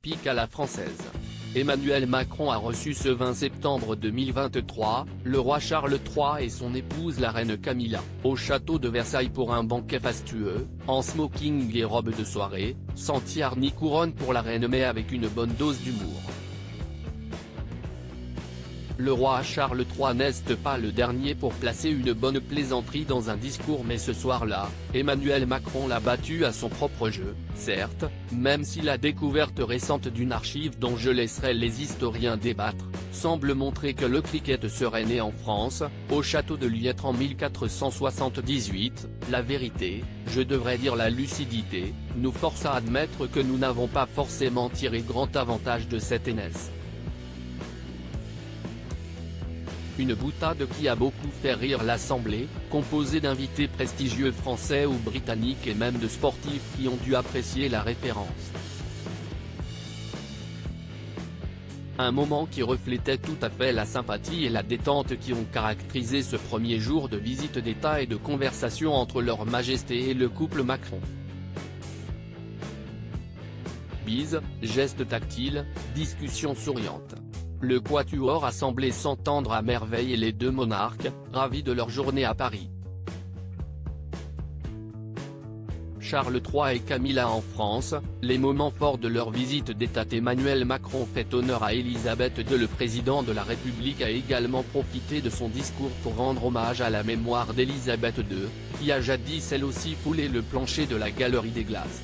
typique à la française. Emmanuel Macron a reçu ce 20 septembre 2023, le roi Charles III et son épouse la reine Camilla, au château de Versailles pour un banquet fastueux, en smoking et robe de soirée, sans tiare ni couronne pour la reine mais avec une bonne dose d'humour. Le roi Charles III n'est pas le dernier pour placer une bonne plaisanterie dans un discours mais ce soir-là, Emmanuel Macron l'a battu à son propre jeu, certes, même si la découverte récente d'une archive dont je laisserai les historiens débattre, semble montrer que le cricket serait né en France, au château de Liètre en 1478, la vérité, je devrais dire la lucidité, nous force à admettre que nous n'avons pas forcément tiré grand avantage de cette aînesse. Une boutade qui a beaucoup fait rire l'Assemblée, composée d'invités prestigieux français ou britanniques et même de sportifs qui ont dû apprécier la référence. Un moment qui reflétait tout à fait la sympathie et la détente qui ont caractérisé ce premier jour de visite d'État et de conversation entre leur Majesté et le couple Macron. Bise, gestes tactiles, discussions souriantes. Le quatuor a semblé s'entendre à merveille et les deux monarques, ravis de leur journée à Paris. Charles III et Camilla en France, les moments forts de leur visite d'État. Emmanuel Macron fait honneur à Elisabeth II. Le président de la République a également profité de son discours pour rendre hommage à la mémoire d'Elisabeth II, qui a jadis elle aussi foulé le plancher de la Galerie des Glaces.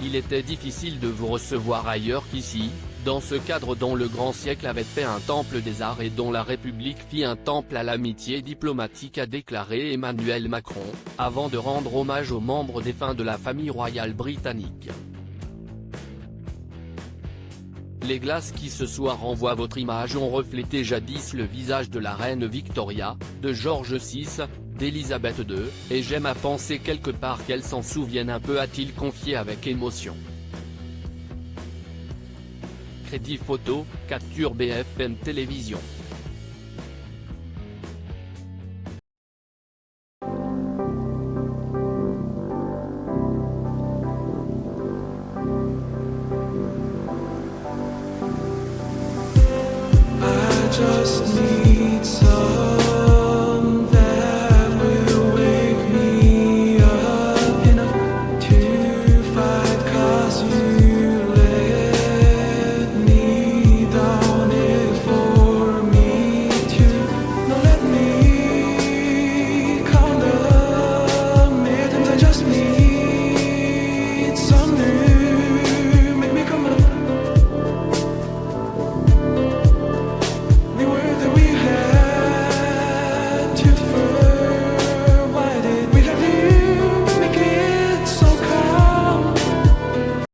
Il était difficile de vous recevoir ailleurs qu'ici, dans ce cadre dont le grand siècle avait fait un temple des arts et dont la République fit un temple à l'amitié diplomatique, a déclaré Emmanuel Macron, avant de rendre hommage aux membres défunts de la famille royale britannique. Les glaces qui ce soir renvoient votre image ont reflété jadis le visage de la reine Victoria, de George VI, d'Elisabeth II, et j'aime à penser quelque part qu'elle s'en souvienne un peu, a-t-il confié avec émotion. Crédit photo, capture BFM Télévision.